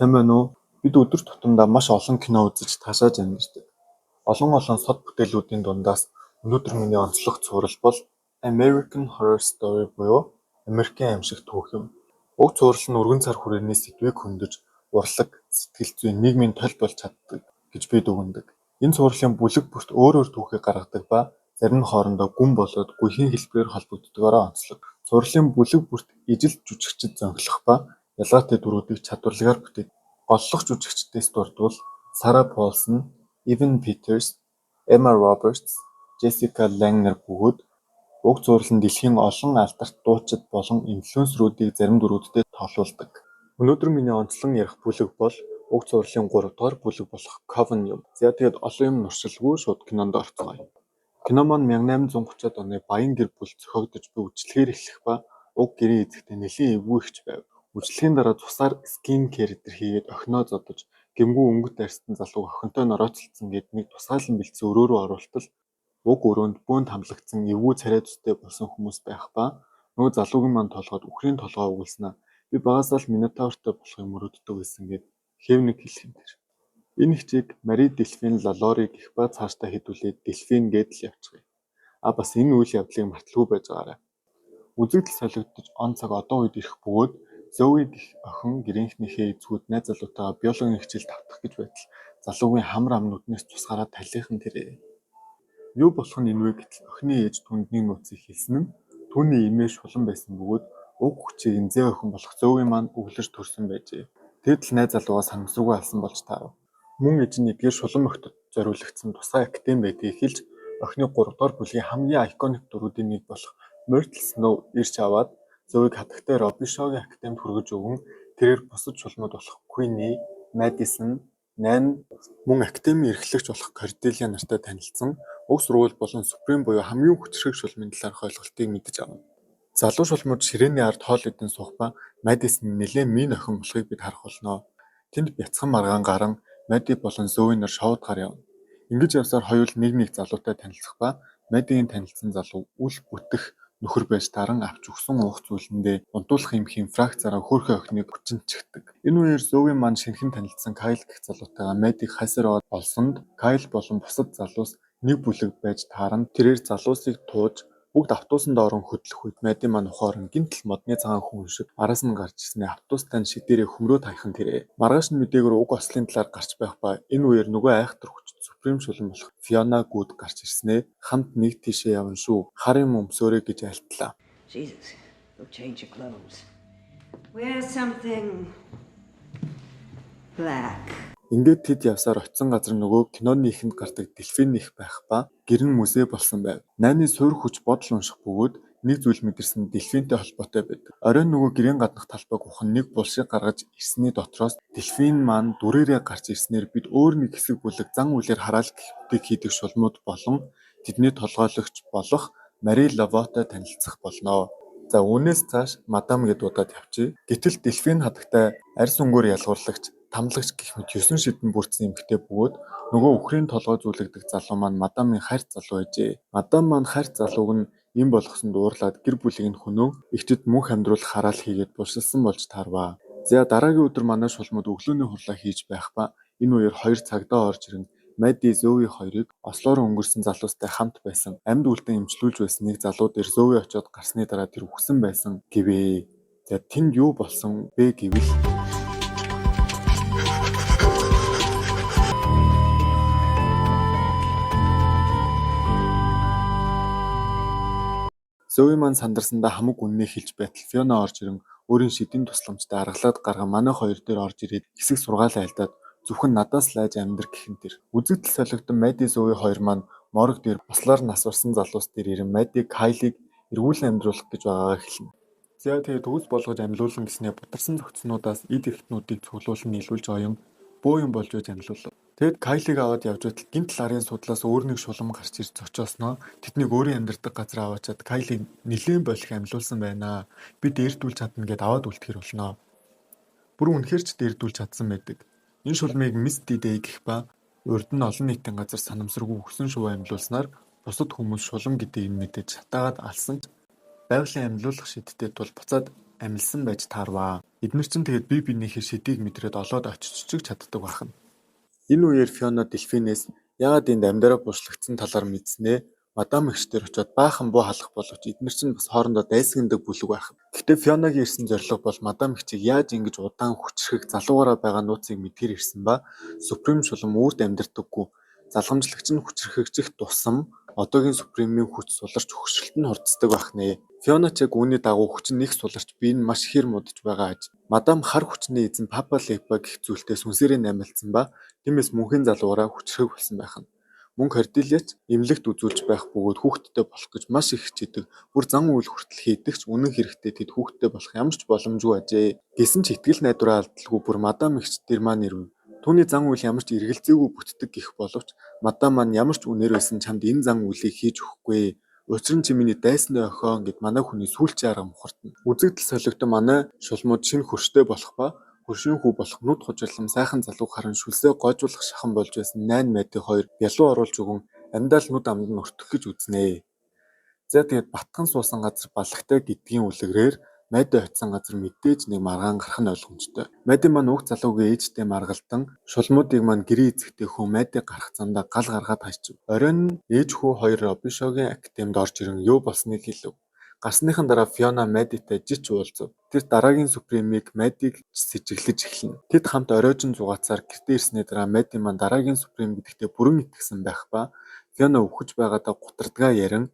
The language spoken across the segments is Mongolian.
Сайн байна уу? Бид өдөр тутамдаа маш олон кино үзэж таашааж амьдардаг. Олон сод бүтээлүүдийн дундаас өнөөдөр миний онцлог цуврал бол American Horror Story буюу Америкийн аимшиг түүх юм. Уг цуврал нь өргөн цар хүрээний сэдвийг хөндөж, урлаг, сэтгэл зүйн нийгмийн толь болж чаддаг гэж би дүгнэдэг. Энэ цувралын бүлэг бүрт өөр түүхийг гаргадаг ба зарим нь хоорондоо гүн болоод гүйхийн хэлбэрээр холбогддогоороо онцлог. Цувралын бүлэг бүрт ижил жүжигчид зөнхлөх ба ялгаатай дүрүүдийг чадварлагаар бүтээдэг. Голлох жүжигчдээс дурдвал Сара Полсон, Evan Peters, Emma Roberts, Jessica Lange нар бөгөөд уг цуврал нь дэлхийн олон алдарт дуучид болон инфлюенсеруудыг зарим дүрүүдтэй тоолуулдаг. Өнөөдөр миний онцлон ярих бүлэг бол уг цувралын 3 дугаар бүлэг болох Coven юм. За тэгээд олон юм нуршилгүй шууд кинонд орцгоё. Кино маань 1830-ад оны Баян гэр бүл зохиогдож буй үжлэгээр эхлэх ба уг гэрийн эзэгтэй нэлийн эвгүй ихч байв. Үжлэгийн дараа цусаар скин кэр идэр хийгээд охиноо зодож гэмгүй өнгөт арьстан залууг охинтой норооцолцсон гэд нэг тусгаалan бэлдсэн өрөө рүү оруултал уг өрөөнд бөөнд хамлагдсан эвгүй царай зүстэй болсон хүмүүс байх ба нөгөө залуугийн маань толгойд үхрийн толгой угуулснаа би багасаа л Минотавртай болохыг мөрөөддөг байсан гэд хэвнэг хэлэх юм дээр. Энэ хчийг Мари Дэлфин Лалори гэх ба цаашдаа хэдүүлээд Дэлфин гээд л явчихъя. Бас энэ үйл явдлыг марталгүй байж байгаарай. Үзэгдэл солигдож он цаг одоо үед ирэх бөгөөд Зои гэх охин гэрийнхнийхээ эзгүүд найз залуутайгаа биологийн хичээл давтах гэж байтал залуугийн хамар ам нүднээс тусгаараа талийнхан тэрээ. Юу болох нь энэ вэ гэтэл охины ээж түндний нууцыг хэлсэн нь түүний эмээ шулан байсан бөгөөд уг хүчийг Зэ охин болох Зои маань өглөж төрсөн байжээ. Тэгэд л найз залуугаа санамсаргүй алсан болж таарав. Мөн ээж нь эдгээр шулан охидод зориулагдсан тусгай академи байдгийг хэлж охины 3 дугаар бүлгийн хамгийн iconic дүрүүдийн нэг болох Myrtle Snow ирж аваад Зоиг хатагтай Робби Шоугийн академид хүргэж өгөн тэрээр бусад шулмууд болох Queenie, Madison, Nan мөн академийн эрхлэгч болох Cordelia нартай танилцсан уг сургууль болон Supreme буюу хамгийн хүчрхэг шулмын талаарх ойлголтыг мэдэж авна. Залуу шулмууд ширээний ард хоол идэн суух ба Madison нэлээд мин охин болохыг бид харах болно. Тэнд бяцхан маргаан гарan Maddie болон Zoe нар шоуд гар явна. Ингэж явсаар хоёул нэг залуутай танилцах ба Maddie-ийн танилцсан залуу үл бүтэх нөхөр байж таран авч өгсөн уух зүйлэндээ унтуулах юм фракцаараа хөөрхөн охиныг хүчинт чихдэг. Энэ үеэр Zoe маань шинхэн танилцсан Kyle гэх залуутайгаа Maddie-г хасар олсонд Kyle болон бусад залуус нэг бүлэг байж тааран тэрээр залуусыг тууж бүгд автобусанд орон хөдлөх үед Maddie маань ухаорон гинтл модны цагаан хүн шиг араас нь гарч ирснээр автобустай нь шидээрээ хөмрөө тайхан тэрээ. Маргааш нь мэдээгээр уг ослын талаар гарч байх ба энэ үеэр нөгөө айхтар хүчит Supreme шулан болох Fiona Good гарч ирснээр хамт нэг тийшээ явна шүү. Харын өмсөөрэй гэж айлтлаа. Jesus, go change your clothes. Wear something black. Ингээд тэд явсаар очисон газар нөгөө киноны ихэнд гардаг Дэлфин их байх ба гэр нь музей болсон байв. Найны суур хүч бодол унших бөгөөд нэг зүйл мэдэрсэн Дэлфинтэй холбоотой байдаг. Оройн нөгөө гэрийн гаднах талбайг ухан нэг булшиг гаргаж ирсний дотроос Дэлфин маань дүрээрээ гарч ирснээр бид өөр нэг хэсэг бүлэг зан үйлээр хараал гихтийг хийдэг шулмууд болон тэдний толгойлогч болох Мари Лавотой танилцах болно. За үүнээс цааш мадам гэд удаад явчих. Гэтэл Дэлфин хатагтай арьс өнгөөр ялгуурлагч тамлагч гэх мэт 9 шидэн бүрдсэн эмэгтэй бөгөөд нөгөө үхрийн толгой зүйлэгдэх залуу маань мадамын хайрт залуу байжээ. Мадам маань хайрт залууг нь им болгосонд уурлаад гэр бүлийг нь хөнөө ихтэд мөнх амьдруулах хараал хийгээд булшилсан болж таарваа. За дараагийн өдөр манай шулмууд өглөөний хурлаа хийж байх ба энэ үеэр 2 цагдаа орж ирэн Maddie Zoe хоёрыг ослоор өнгөрсөн залуустай хамт байсан амьд үлдэн эмчлүүлж байсан нэг залуу дээр Zoe очиод гарсны дараа тэр үхсэн байсан гэвээ. За тэнд юу болсон бэ гэвэл Zoe маань сандарсандаа хамаг үннээ хэлж байтал Fiona орж ирэн өөрийн шидийн тусламжтай аргалаад гарган манай хоёр дээр орж ирээд хэсэг сургаалаа альдаад зөвхөн надаас лайж амьдр гэхэн тэр. Үзэгдэл солигдсон Maddie Zoe хоёр маань морг дээр бослоор нас барсан залуус дээр ирэн Maddie Kyle-ыг эргүүлэн амьдруулах гэж байгаагаа хэлнэ. За тэгээд төгс болгож амьлуулан гэснээр бутарсан зохицнуудаас эд эрхтнүүдийг цуглуулан нийлүүлж оён бөө юм болж байж амьлуулав. Тэгэд Kyle-ыг аваад явж байтал гинтл арын судлаас өөр нэг шулам гарч ирж зочоосноо тэднийг өөрийн амьдардаг газар аваачаад Kyle-ыг нэлээд болох амьлуулсан байна. Би дээрдүүлж чадна гэд аваад үлдэхэр болно. Бүр үнэхээр ч дээрдүүлж чадсан байдаг. Энэ шулмыг Misty Day гэх ба урд нь олон нийтийн газар санамсаргүй өгсөн шувуу амьлуулснаар бусад хүмүүс шулам гэдгийг мэдэж шатаагаад алсан ч байгалийн амьлуулах шидтэй тул буцаад амилсан байж таарваа. Эдгээр чинь тэгээд бие биенийхээ шидийг мэдрээд олоод очиж чаддаг байна. Энэ үеэр Фиона Дельфинээс яагаад энд амьдараа буушлагдсан талаар мэдснээ мадам эгчтэр очиод баахан буу халах боловч эдгээр чинь бас хоорондоо дайсагнадаг бүлэг байх. Гэхдээ Фионагийн ирсэн зорилго бол мадам эгчийг яаж ингэж удаан хүчрэх залуугаараа байгаа нууцыг мэдгэр ирсэн ба Суприм шулам үрд амьдардаггүй. Залгамжлагч нь хүчрхэгжих тусам одоогийн Супримийн хүч суларч хөшрөлт нь хурдцдаг байх нэ. Фиона ч яг үүний дагуу хүч нь их суларч бие нь маш ихээр муудаж байгаа аж. Мадам хар хүчний эзэн Папа Лепа гэх зүйлтэй сүнсээрээ намилсан ба тиймээс мөнхийн залуугаараа хүчрхэг болсон байх нь. Мөн Корделияч эмнэлэгт үзүүлж байх бөгөөд хүүхэдтэй болох гэж маш их хичээдэг. Бүр зан үйл хүртэл хийдэг ч үнэн хэрэгтээ тэд хүүхэдтэй болох ямар ч боломжгүй ажээ. Гэсэн ч итгэл найдвараа алдалгүй бүр мадам эгч тэр маань ирв. Түүний зан үйл ямар ч эргэлзээгүй бүтдэг гэх боловч мадам маань ямар ч үнээр байсан чамд энэ зан үйлийг хийж өгөхгүй. Учир нь чи миний дайсны охин гэд манай хүний сүүлчийн арга мухартна. Үзэгдэл солигдсон манай шулмууд шинэ хөрштэй болох ба хөршийн хүү болох нүд хужирлам сайхан залууг харан шүлсээ гойжуулах шахан болж байсан найн майдын хоёр бялуу оруулж өгөн амдаал нүд амд нь өртөх гэж үзнэ. За тэгээд батхан суусан газар балагтай гэдгийн үлгэрээр майдын очисон газар мэдээж нэг маргаан гарах нь ойлгомжтой. Майдын маань уг залуугийн ээжтэй маргалдан шулмуудыг маань гэрээ эзэгтэй хөө майдыг гарах замдаа гал гаргаад хайчив. Оройн ээж хүү хоёр Робишогийн академид орж ирэн юу болсныг хэлв. Гарсныхан дараа Фиона Мэдитэй жиж уулзав. Тэр дараагийн Супримыг Мэдиг сэжиглэж эхэлнэ. Тэд хамт оройжин зугаацаар гэртээ ирсний дараа Мэди маань дараагийн Суприм гэдэгтээ бүрэн итгэсэн байх ба Фиона өвхөж байгаадаа гутардгаа ярин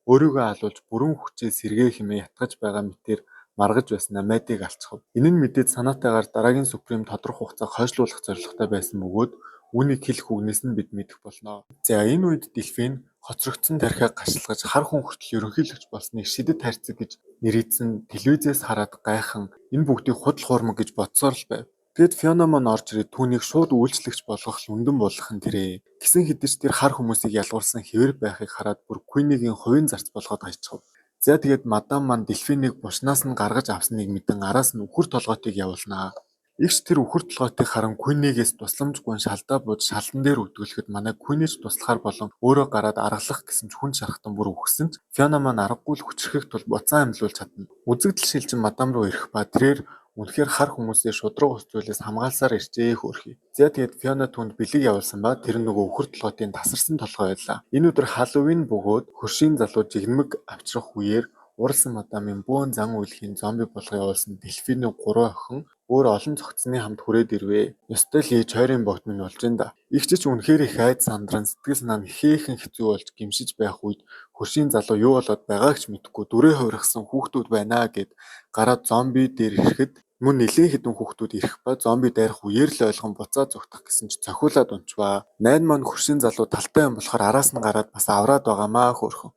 өөрийгөө алуулж бүрэн хүчээ сэргээ хэмээн ятгаж байгаа мэтээр маргаж байснаа Мэдиг алцгав. Энэ нь мэдээд санаатайгаар дараагийн Суприм тодорхой хугацааг хойшлуулах зорилготой байсан бөгөөд үүнийг хэлэх үгнээс нь бид мэдэх болно. За энэ үед Дельфин хоцрогдсон тархиа гашилгаж хар хүн хүртэл ерөнхийлөгч болсныг шидэт хайрцаг гэж нэрийдсэн телевизээс хараад гайхан энэ бүгдийг худал хуурмаг гэж бодсоор л байв. Тэгэд Фиона маань орж ирээд түүнийг шууд үйлчлэгч болгох лүндэн болгох нь тэрэ. Гисэн хэдэж тэр хар хүмүүсийг ялгуулсан хэвэр байхыг хараад бүр Queen-ийн хувийн зарц болгоод хайчихв. За тэгээд мадам маань Дельфинийг бушнаас нь гаргаж авсныг мэдэн араас нь үхэр толгойтыг явуулнаа. Игч тэр үхэр толгойтыг харан Queen-ээс тусламжгүй шалдаа бууж шалдан дээр өдгөлөхөд манай Queen-ээс туслахаар болон өөрөө гараад аргалах гэсэн ч хүн шархтан бүр үхсэн ч Фиона маань аргагүй л хүчрэхийг тул буцаан амьлуулж чадна. Үзэгдэл шилжин мадам руу ирэх ба тэрээр үнэхээр хар хүмүүсээ шудраг ус зүйлээс хамгаалсаар иржээ хөөрхий. За тэгээд Фиона түнд бэлэг явуулсан ба тэр нөгөө үхэр толгойтын тасарсан толгой байлаа. Энэ өдөр Халлоуин бөгөөд хөршийн залуу жигнэмэг авчрах үеэр уралсан мадамын бөөн зан үйлхийн зомби болго явуулсан Дельфиний 3 охин өөр олон цогцны хамт хүрээд ирвэ. Ёстой л ээж хойрын богд минь болж энэ да. Игчч үнэхээр их айд сандран сэтгэл санаа нь ихээхэн хэцүү болж гимшиж байх үед хөршийн залуу юу болоод байгааг ч мэдэхгүй дүрээ хувиргасан хүүхдүүд байна гэд гараад зомби дээр ирэхэд мөн нэлээд хэдэн хүүхдүүд ирэх ба зомби дайрах үеэр л ойлгон буцаа зүгтах гэсэн ч цохиулаад унчваа. Найд маань хөршийн залуу талтай юм болохоор араас нь гараад бас авраад байгаамаа хөөрхөн.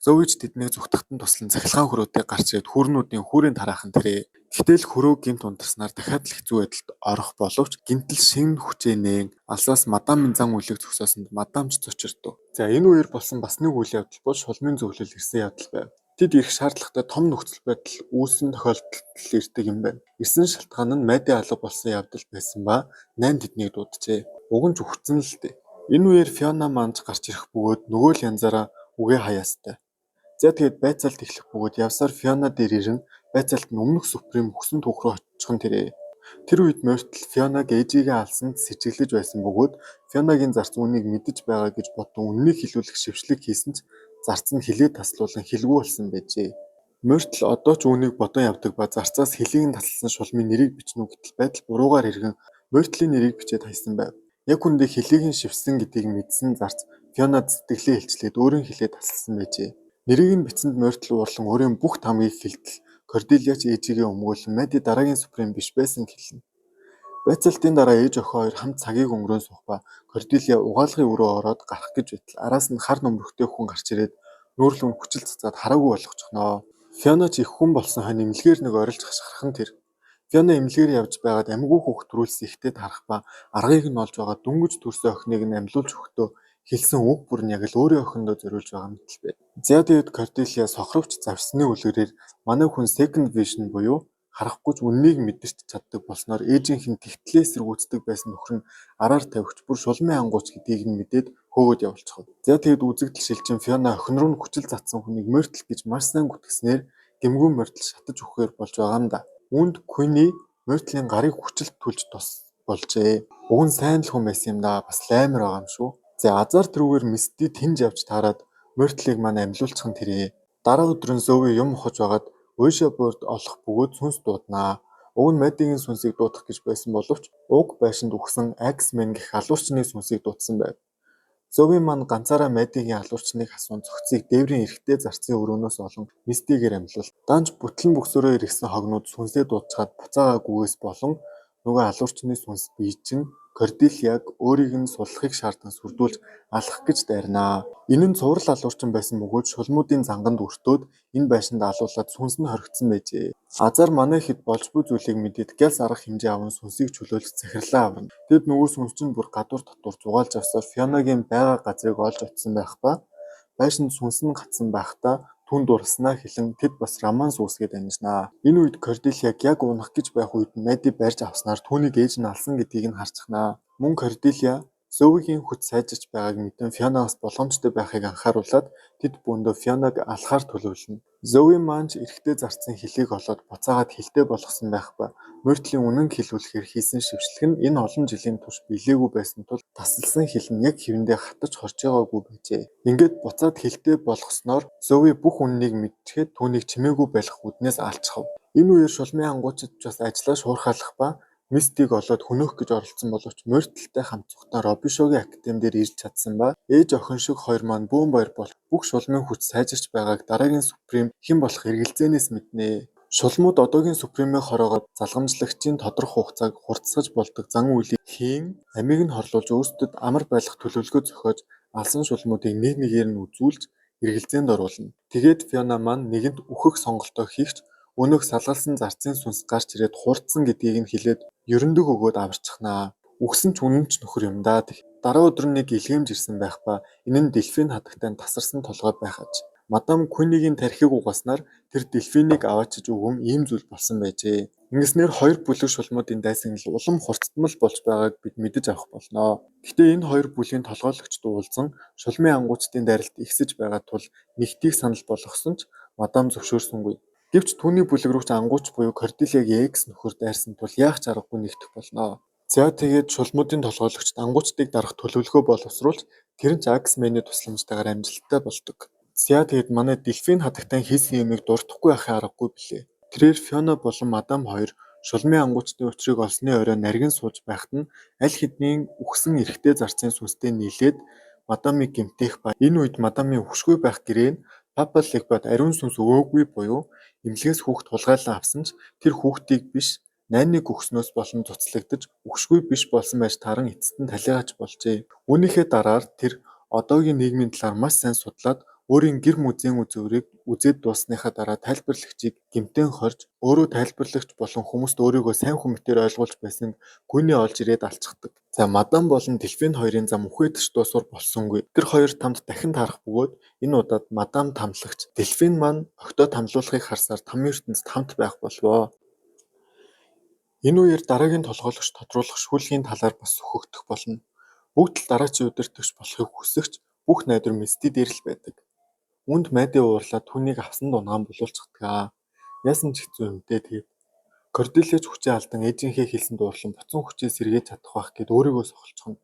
Зөөвж тэднийг зүгтахтан туслан цахилгаан хөрөөтэй гарч ирээд хүрнүүдийн хүрээнд тараахан тэрэ. Гэтэл хөрөө гинт унтарснаар дахиад л хэцүү байдалд орох боловч гинтэл шинэ хүчээ нээн алсаас мадамын зан үйлийг зогсоосонд мадамч цочирдов. За энэ үеэр болсон бас нэг үйл явдал бол шулмын зөвлөл ирсэн явдал байв. Тэд ирэх шаардлагатай том нөхцөл байдал үүссэн тохиолдолд ирдэг юм байна. Ирсэн шалтгаан нь Мэди алга болсон явдал байсан ба найм тэднийг дууджээ. Уг нь ч үхсэн л дээ. Энэ үеэр Фиона манж гарч ирэх бөгөөд нөгөө л янзаараа үгээ хаяастай. За тэгээд байцаалт эхлэх бөгөөд явсаар Фиона дээр ирэн байцаалт нь өмнөх Суприм хүссэн түүх рүү очихын тэрэ. Тэр үед Мортл Фионаг ээжигээ алсанд сэжиглэж байсан бөгөөд Фионагийн зарц үнийг мэдэж байгаа гэж бодон үннийг хэлүүлэх шившлэг хийсэн ч зарц нь хилээд таслуулан хэлгүй болсон байжээ. Мортл одоо ч үүнийг бодон явдаг ба зарцаас хилийг нь тасласан шулмын нэрийг бичнэ гэтэл байдал буруугаар иргэн Мортлийн нэрийг бичээд хайсан байв. Яг үндэ хилийг нь шивсэн гэдгийг мэдсэн зарц Фионад сэтгэлээ хэлчлээд өөрийн хилээ тасласан байжээ. Нэрийг нь бичсэнд Мортл уурлан өөрийн бүх тамгийг хэлтэл Корделияч ээжигээ өмгөөлөн Мэди дараагийн Суприм биш байсан хэлнэ. Байцаалтын дараа ээж охин хоёр хамт цагийг өнгөрөөн суух ба Корделия угаалгын өрөө ороод гарах гэж байтал араас нь хар нөмрөхтэй хүн гарч ирээд нүүрлэн хүчил цацаад хараагүй болгочихноо. Фиона ч их хүн болсон хань эмнэлгээр нэг орилж хашгирхан тэр. Фиона эмнэлгээр явж байгаад амьгүй хүүхд төрүүлсэн ихтэй тарах ба аргыг нь олж байгаа дүнгэж төрсөн охиныг нь амьлуулж өгөхдөө хэлсэн үг бүр нь яг л өөрийн охиндоо зориулж байгаа мэт л байв. За тэгээд Корделия сохровч завсны үлгэрээр манай хүн second vision буюу харахгүй ч үннийг мэдэрч чаддаг болсноор ээжийнх нь тэгтлээ эсэргүүцдэг байсан нөхөр нь араар тавигч бүр шулмын ангууч гэдгийг нь мэдээд хөөгд явуулчихв. За тэгээд үзэгдэл шилжин Фиона охин руу нь хүчил цацсан хүнийг Мортл гэж маш сайн гүтгснээр гэмгүй Миртл шатаж өгөхээр болж байгаа юм да. Үүнд Queenie Миртлийн гарыг хүчилт түлж болжээ. Уг нь сайн л хүн байсан юм да. Бас амар байгаа юм шүү. За азар тэрүүгээр Misty тэнд явж таарад Миртлийг маань амьлуулчих нь тэрээ. Дараа өдөр нь Zoe юм ухаж байгаад Oisha Bird олох бөгөөд сүнс дууднаа. Уг нь Maddie-гийн сүнсийг дуудах гэж байсан боловч уг байшинд үхсэн Axeman гэх алуурчны сүнсийг дуудсан байв. Zoe маань ганцаараа Maddie-гийн алуурчныг асуун цогцыг дээврийн эрэгтэй зарцын өрөөнөөс олон Misty-гээр амьлуул. Данж бүтлэн бөксөрөө иргэсэн хогнууд сүнсээ дуудчихад буцаагаагүйгээс болон нөгөө алуурчны сүнс бийчин Cordelia-г өөрийг нь суллахыг шаардан сүрдүүлж алах гэж дайрнаа. Энэ нь цуврал алуурчин байсан бөгөөд шулмуудын занганд өртөөд энэ байшинд алуулаад сүнс нь хоригдсон байжээ. Азар манай хэд болж буй зүйлийг мэдээд гялс арга хэмжээ аван сүнсийг чөлөөлж захирлаа авна. Тэгэд нөгөө сүнс чинь бүр гадуур дотор зугаалж авсаар Фионагийн байгаа газрыг олж очсон байх ба байшинд сүнс нь гацсан байхдаа түн дурснаа хэлэн тэд бас романс үүсгээд амжнаа. Энэ үед Cordelia яг унах гэж байх үед Maddie барьж авснаар түүнийг ээж нь алсан гэдгийг нь харчихнаа. Мөн Cordelia Zoe-гийн хүч сайжирч байгааг мэдэн Фионагаас болгоомжтой байхыг анхааруулад тэд бөөндөө Фионаг алхаар төлөвлөнө. Zoe маань ч эрэгтэй зарцсан хөлийг олоод буцаагаад хилтэй болгосон байх ба Myrtle-ийн үнэн хэлүүлэхээр хийсэн шившлэг нь энэ олон жилийн турш билээгүй байсан тул тасалсан хил нь яг хэвэндээ хатаж хорж байгаагүй байжээ. Ингээд буцаад хилтэй болгосноор Zoe бүх үннийг мэдчихэд түүнийг чимээгүй байлгах үднээс алчхав. Энэ үеэр шулмын ангуучид бас ажиллаа шуурхаалах ба Misty-г олоод хөнөөх гэж оролцсон боловч Myrtle-тэй хамт цугтаа Robichaud-гийн академи дээр ирж чадсан ба ээж охин шиг хоёр маань бөөн баяр бол бүх шулмын хүч сайжирч байгааг дараагийн Supreme хэн болох эргэлзээнээс мэднэ. Шулмууд одоогийн Supreme-ийг хороогоод залгамжлагчийн тодорхой хугацааг хурцсаж болдог зан үйлийг хийн амийг нь хорлуулж өөрсдөд амар байлгах төлөвлөгөө зохиож алсан шулмуудыг нэг нэгээр нь үзүүлж эргэлзээнд оруулна. Тэгээд Fiona маань нэгэнд үхэх сонголтоо хийгч өнөөх салгалсан зарцын сүнс гарч ирээд хурдсан гэдгийг нь хэлээд ерөндөг өгөөд аварчихнаа. Үхсэн ч үнэн ч нөхөр юм да. Дараа өдөр нэг илгээмж ирсэн байх ба энэ нь Delphine хатагтай тасарсан толгой байх аж. Мадам Queenie-гийн тархийг угааснаар тэр Delphine-ыг аваачиж өгөн ийм зүйл болсон байжээ. Ингэснээр хоёр бүлэг шулмуудын дайсагнал улам хурцтмал болж байгааг бид мэдэж авах болноо. Гэхдээ энэ хоёр бүлгийн толгойлогчд уулзан шулмын ангуучдын дайралт ихсэж байгаа тул нэгтийг санал болгосон ч мадам зөвшөөрсөнгүй. Гэвч түүний бүлэг рүү ч ангууч буюу Cordelia-гийн экс нөхөр дайрсан тул яах ч аргагүй нэгдэх болноо. За тэгээд шулмуудын толгойлогчд ангуучдыг дарах төлөвлөгөө боловсруулж тэр нь ч Axeman-ийн тусламжтайгаар амжилттай болдог. За тэгээд манай Delphine хатагтай хийсэн юмыг дуртахгүй байхын аргагүй билээ. Тэрээр Fiona болон мадам хоёр шулмын ангуучдын учрыг олсны орой наргин сууж байхад нь аль хэдийн үхсэн эрэгтэй зарцын сүнстэй нийлээд мадамыг гэмтэх ба энэ үед мадамын үхшгүй байх гэрээ нь Papa Legbat ариун сүнс өгөөгүй буюу эмнэлгээс хүүхэд тулгайлан авсан ч тэр хүүхдийг биш найныг өгснөөс болон цуцлагдаж үхшгүй биш болсон байж таран эцэст нь талигач болжээ. Үүнийхээ дараар тэр одоогийн нийгмийн талаар маш сайн судлаад өөрийн гэр мүзийн үзүүрийг үзээд дуусныхаа дараа тайлбарлагчийг гэмтэн хорж өөрөө тайлбарлагч болон хүмүүст өөрийгөө сайн хүн мэтээр ойлгуулж байсан Queenie олж ирээд алчдаг. За мадам болон Delphine хоёрын зам үхээдч дуусвар болсонгүй. Тэр хоёр тамд дахин таарах бөгөөд энэ удаад мадам тамлагч Delphine маань огтоо тамлуулахыг харсаар тамийн ертөнцид хамт байх болвоо. Энэ үеэр дараагийн толгойлогч тодруулах шүүлгийн талаар бас сөхөгдөх болно. Бүгд л дараачийн удирдагч болохыг хүсэгч бүх найдвар Misty дээр л байдаг. Үүнд Maddie уурлаад түүнийг авсан дунгаан болуулчихдаг. Яасан ч хэцүү юм дээ тэгээд. Cordelia ч хүчээ алдан ээжийнхээ хэлсэн дуурлан буцан хүчээ сэргээж чадах байх гэд өөрийгөө сохолцохно.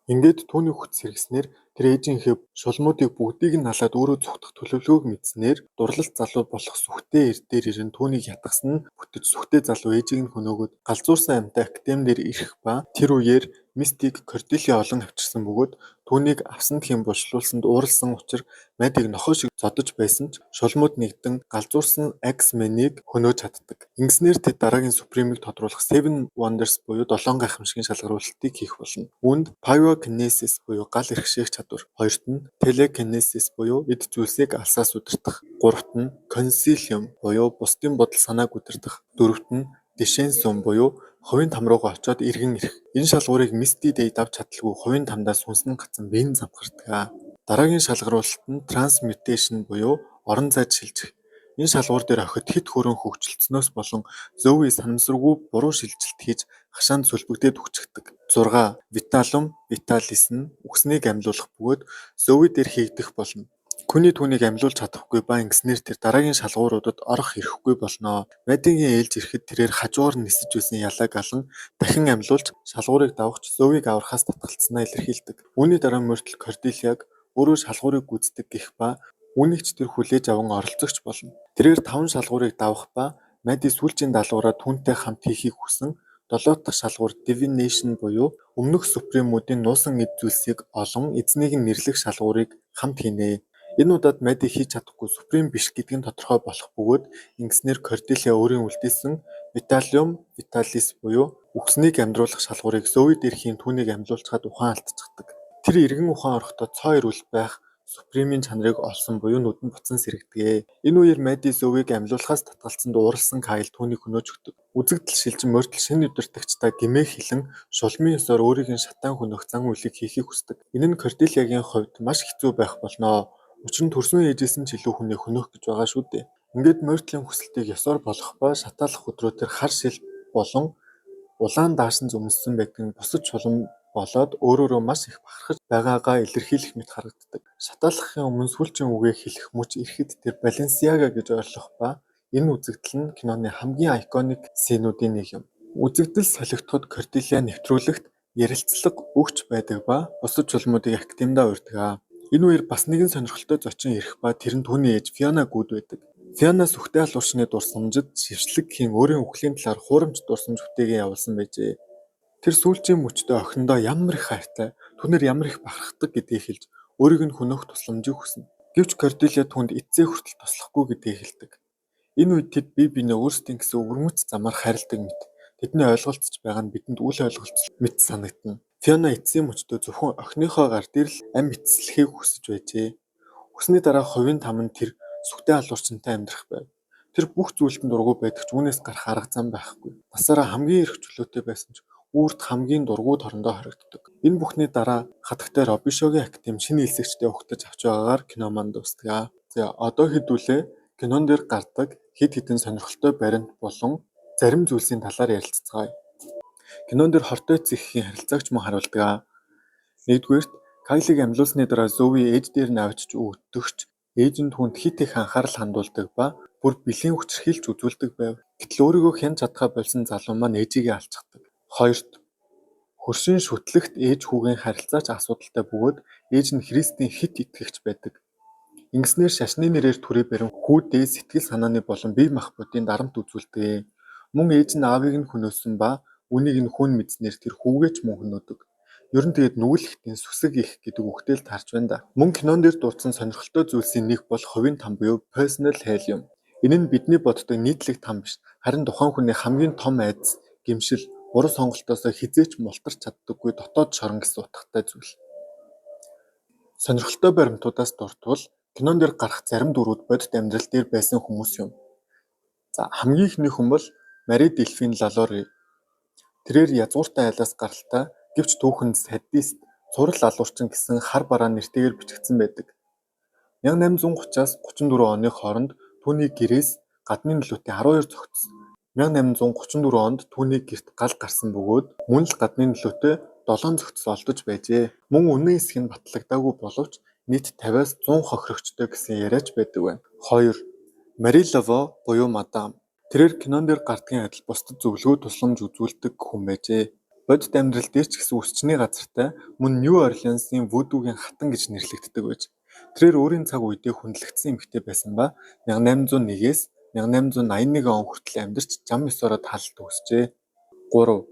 Ингээд түүний хүч сэргснээр тэр ээжийнхээ шулмуудыг бүгдийг нь налаад өөрөө зүхтах төлөвлөгөөг мэдснээр дурлалт залуу болох сүхтэй эрдээр ирэн түүнийг ятгсан нь бүтэж сүхтэй залуу ээжийг нь хөнөөгөөд галзуурсан амьтаа академиэр ирэх ба тэр үеэр Misty-г Cordelia олон авчирсан бөгөөд түүнийг авсан гэм булшлуулсанд ууралсан учраас Maddie-г нохой шиг зодож байсан ч шулмууд нэгдэн галзуурсан Axeman-ыг хөнөөж чаддаг. Ингэснээр тэд дараагийн Supreme-ийг тодруулах Seven Wonders буюу 7 гайхамшигын шалгаруулалтыг хийх болно. Үүнд Pyrokinesis буюу гал эрхшээх чадвар, хоёрт нь Telekinesis буюу эд зүйлсийг алсаас удирдах, гуравт нь Concilium буюу бусдын бодол санааг удирдах, дөрөвт нь Descension буюу хувийн там руугаа очиод иргэн ирэх. Энэ шалгуурыг Misty дэй давж чадалгүй хувийн тамдаа сүнсэн гацсан бие нь замхардаг. Дараагийн шалгаруулалт нь Transmutation буюу орон зайд шилжих. Энэ шалгуур дээр охид хэд хөрөн хөгжилтснөөс болон Zoe санамсаргүй буруу шилжилт хийж хашаанд сүлбэгдээд үхчихдэг. 6. Vitalum Vitalis нь үхснийг амьлуулах бөгөөд Zoe дээр хийгдэх болно. Хүний түүнийг амьлуулж чадахгүй ба ингэснээр тэр дараагийн шалгууруудад орох ирэхгүй болно. Мэдигийн ээлж ирэхэд тэрээр хажуугаар нисэж байсан ялааг алан дахин амьлуулж шалгуурыг давахч Зовиг аврахаас татгалцсанаа илэрхийлдэг. Үүний дараа Мörтл Кордилиаг өөрөө шалгуурыг гүйцэтгэх гэх ба үүнийг ч тэр хүлээж аван оролцогч болно. Тэрээр 5 шалгуурыг давах ба Мэди сүүлчийн даалгавраа түүнтэй хамт хийхийг хүсэн 7 дахь шалгуур Divination буюу өмнөх супремуудын нуусан эд зүйлсийг олон эзнийг нь нэрлэх шалгуурыг хамт хийнэ. Энэ удаад Мэди хийж чадахгүй супрем биш гэдг нь тодорхой болох бөгөөд ингэснээр Кордилиа өөрийн үлдээсэн Vitalium Vitalis буюу үхснийг амьдруулах шалгуурыг Зови дээр хийн түүнийг амьлуулчихад ухаан алдчихдаг. Тэр эргэн ухаан орохдоо цоо ирүүл байх супремийн чанарыг олсон буюу нүдэнд буцан сэрэгдэгэ. Энэ үеэр Мэди Зовиг амьлуулахаас татгалцсанд ууралсан Кайл түүнийг хөнөөж өгдөг. Үзэгдэл шилжин Мörтл шинэ удирдагчдаа гэмээ хэлэн шулмын ёсоор өөрийг нь шатаан хөнөөх зан үйлийг хийхийг хүсдэг. Энэ нь Кордилиагийн хувьд маш хэцүү байх болно. Учир нь төрсөн ээжээс нь ч илүү хүнийг хөнөөх гэж байгаа шүү дээ. Ингээд Мörтлийн хүсэлтийг ёсоор болгох ба шатааллах өдрөө тэр хар шил болон улаан даашин зөмссөн байдаг нь бусад чулуун болоод өөрөөрөө маш их бахархаж байгаагаа илэрхийлэх мэт харагддаг. Шатааллахын өмнө сүүлчийн үгээ хэлэх мөч ирэхэд тэр Balenciaga гэж ойрлох ба энэ үзэгдэл нь киноны хамгийн айконик сценүүдийн нэг юм. Үзэгдэл солигдоход Кордилиа нэвтрүүлэгт ярилцлага өгч байдаг ба бусад чулуунуудыг академидаа урьдаг. Энэ үеэр бас нэгэн сонирхолтой зочин ирэх ба тэр нь түүний ээж Фиона гүйд байдаг. Фиона сүхтэй алуурчны дурсамжид шившлэг хийн өөрийн үхлийн талаар хуурамч дурсамж бүтээгээ явуулсан байжээ. Тэр сүүлчийн мөчтөө охиндоо ямар их хайртай, түүнээр ямар их бахархдаг гэдгийг хэлж өөрийг нь хөнөөх тусламжийг хүснэ. Гэвч Кордилиа түүнд эцсээ хүртэл туслахгүй гэдгийг хэлдэг. Энэ үед тэд бие биенээ өөрсдийн гэсэн өвөрмөц замаар харилдаг мэт. Тэдний ойлголцож байгаа нь бидэнд үл ойлголцол мэт санагдана. Фиона эцсийн мөчтөө зөвхөн охиныхоо гар дээр л амь эцэслэхийг хүсэж байжээ. Хүсний дараа хувийн там нь тэр сүхтэй алуурчинтай амьдрах байв. Тэр бүх зүйлтэн дургу байдаг ч үүнээс гарах арга зам байхгүй. Насаараа хамгийн их чөлөөтэй байсан ч үүрт хамгийн дургу торондоо харагддаг. Энэ бүхний дараа хатагтай Робишогийн академи шинэ хэлсэгчтэй ухтаж авч байгаагаар кино маань дуустдаг. За одоо хэдүүлээ кинон дээр гардаг хэд хэдэн сонирхолтой баримт болон зарим зүйлсийн талаар ярилцгаая. Кинон дээр хортой эцэгхийн харилцаагч мөн харуулдаг. Нэгдүгээрт Кайлыг амьлуулсны дараа Зови ээж дээр нь авчиж өгдөгч ээж нь түүнд хит их анхаарал хандуулдаг ба бүр бэлгийн хүчрхийлж үзүүлдэг байв. Гэтэл өөрийгөө хянж чадхаа болсон залуу маань ээжигээ алчдаг. Хоёрт хөршийн шүтлэгт ээж хүүгийн харилцаач асуудалтай бөгөөд ээж нь Христийн хит итгэгч байдаг. Ингэснээр шашны нэрээр түрээ барин хүүдээ сэтгэл санааны болон бие махбодын дарамт үзүүлдэг. Мөн ээж нь аавыг нь хөнөөсөн ба үнийг нь хүн мэдснээр тэр хүүгээ ч мөн хөнөөдөг. Ер нь тэгээд нүгэлхтэн сүсэг их гэдэг үгтэл тарж байна да. Мөн кинон дээр дурдсан сонирхолтой зүйлсийн нэг бол хувийн там буюу personal hell юм. Энэ нь бидний боддог нийтлэг там биш. Харин тухайн хүний хамгийн том айдас, гэмшил, буруу сонголтоосоо хизээч мултарч чаддаггүй дотоод шорон гэсэн утгатай зүйл. Сонирхолтой баримтуудаас дурдвал кинон дээр гарах зарим дүрүүд бодит амьдрал дээр байсан хүмүүс юм. За хамгийн ихний хүн бол Мари Делфин Лалори. Тэрээр язгууртай айлаас гаралтай гэвч түүхэнд садист, цурал алуурчин гэсэн хар бараа нэртэйгээр бичигдсэн байдаг. 1830-аас 34 оны хооронд түүний гэрээс гадны нөлөөтэй 12 зохицсон. 1834 онд түүний гэрт гал гарсан бөгөөд мөн л гадны нөлөөтэй 7 зохицос олдож байжээ. Мөн үнэн эсэх нь батлагдаагүй боловч нийт 50-аас 100 хохирогчтой гэсэн яриач байдаг байна. 2. Мари Лаво буюу мадам. Тэрээр кинон дээр гардгийн адил бусдад зөвлөгөө тусламж үзүүлдэг хүн байжээ. Бодит амьдрал дээр ч гэсэн үсчний газартай мөн Нью Орлеансын Вудугийн хатан гэж нэрлэгддэг байж. Тэрээр өөрийн цаг үедээ хүндлэгдсэн эмэгтэй байсан ба 1801-ээс 1881 он хүртэл амьдарч зам ёсороо таалалт өгсөжээ. 3.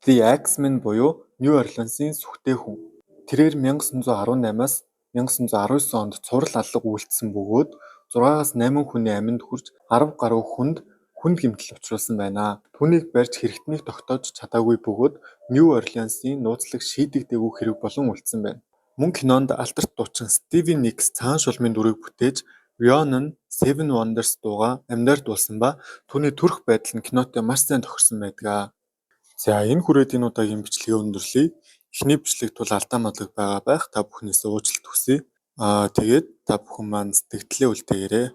The Axeman буюу Нью Орлеансын сүхтэй хүн. Тэрээр 1918-аас 1919 онд цурал алга үйлдсэн бөгөөд 6-аас 8 хүний аминд хүрч 10 гаруй хүнд гэмтэл учруулсан байна. Түүнийг барьж хэрэгтнийг тогтоож чадаагүй бөгөөд Нью Орлеансын нууцлаг шийдэгдээгүй хэрэг болон үлдсэн байна. Мөн кинонд алдарт дуучин Стиви Никс цагаан шулмын дүрийг бүтээж Rihanna Seven Wonders дуугаа амьдаар дуулсан ба түүний төрх байдал нь кинотой маш сайн тохирсон байдаг. За энэ хүрээд энэ удаагийн бичлэгээ өндөрлөе. Эхний бичлэгт бол алдаа мадлаг байгаа байх. Та бүхнээс уучлалт хүсье. Тэгээд та бүхэн маань сэтгэлдээ үлдээгээрэй.